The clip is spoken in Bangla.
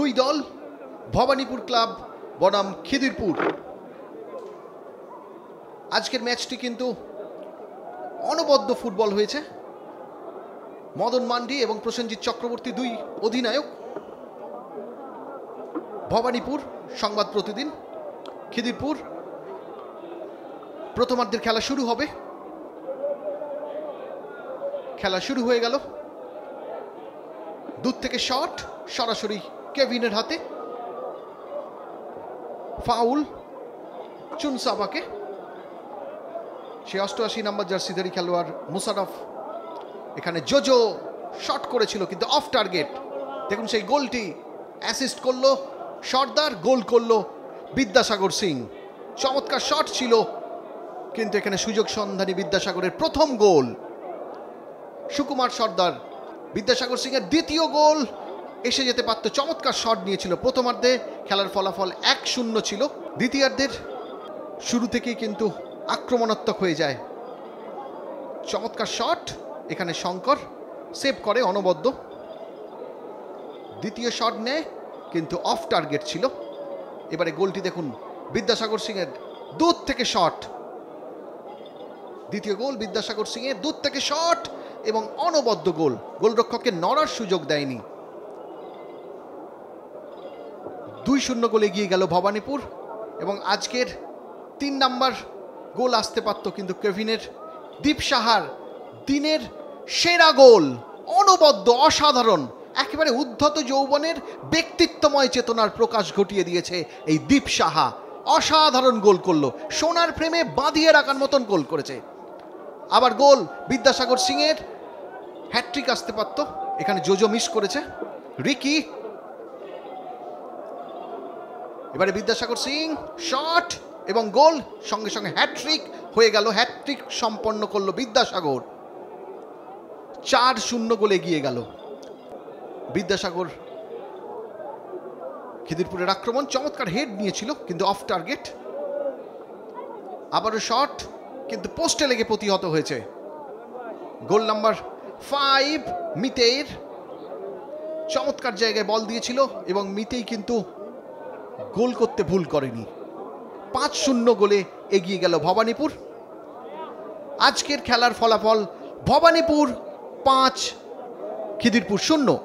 দুই দল, ভবানীপুর ক্লাব বনাম খিদিরপুর। আজকের ম্যাচটি কিন্তু অনবদ্য ফুটবল হয়েছে। মদন মান্ডি এবং প্রসেনজিৎ চক্রবর্তী দুই অধিনায়ক। ভবানীপুর সংবাদ প্রতিদিন, খিদিরপুর। প্রথমার্ধের খেলা শুরু হবে। খেলা শুরু হয়ে গেল। দূর থেকে শট সরাসরি কেভিনের হাতে। ফাউল চুনসাবাকে। সে 88 নম্বর জার্সিধারী খেলোয়াড় মুসারফ এখানে জোজো শট করেছিল, কিন্তু অফ টার্গেট। দেখুন সেই গোলটি অ্যাসিস্ট করলো সর্দার, গোল করলো বিদ্যাসাগর সিং। চমৎকার শট ছিল, কিন্তু এখানে সুযোগ সন্ধানী বিদ্যাসাগরের প্রথম গোল। সুকুমার সর্দার, বিদ্যাসাগর সিং এর দ্বিতীয় গোল এসে যেতে পারত। চমৎকার শট নিয়েছিল। প্রথমার্ধে খেলার ফলাফল 1-0 ছিল। দ্বিতীয়ার্ধের শুরু থেকেই কিন্তু আক্রমণাত্মক হয়ে যায়। চমৎকার শট এখানে শঙ্কর সেভ করে অনবদ্য। দ্বিতীয় শট নেয়, কিন্তু অফ টার্গেট ছিল। এবারে গোলটি দেখুন, বিদ্যাসাগর সিং এর দূর থেকে শট। দ্বিতীয় গোল বিদ্যাসাগর সিং এর দূর থেকে শট এবং অনবদ্য গোল। গোলরক্ষককে নড়ার সুযোগ দেয়নি। 2-0 গোলে এগিয়ে গেল ভবানীপুর। এবং আজকের 3 নাম্বার গোল আসতে পারত, কিন্তু কেভিনের দীপ সাহার দিনের সেরা গোল। অনবদ্য, অসাধারণ, একেবারে উদ্ধত যৌবনের ব্যক্তিত্বময় চেতনার প্রকাশ ঘটিয়ে দিয়েছে এই দীপ সাহা। অসাধারণ গোল করলো, সোনার ফ্রেমে বাঁধিয়ে রাখার মতন গোল করেছে। আবার গোল বিদ্যাসাগর সিং এর, হ্যাট্রিক আসতে পারত, এখানে জোজো মিস করেছে। রিকি, এবারে বিদ্যাসাগর সিং শট এবং গোল, সঙ্গে সঙ্গে হ্যাট্রিক হয়ে গেল। হ্যাট্রিক সম্পন্ন করলো বিদ্যাসাগর। 4-0 গোলে এগিয়ে গেল বিদ্যাসাগর। খিদিরপুরের আক্রমণ, চমৎকার হেড নিয়েছিল, কিন্তু অফ টার্গেট। আবারও শট, কিন্তু পোস্টে লেগে প্রতিহত হয়েছে। গোল নাম্বার 5 মিতের। চমৎকার জায়গায় বল দিয়েছিল এবং মিতেই কিন্তু গোল করতে ভুল করেনি। 5-0 গোলে এগিয়ে গেল ভবানীপুর। আজকের খেলার ফলাফল ভবানীপুর 5, খিদিরপুর 0।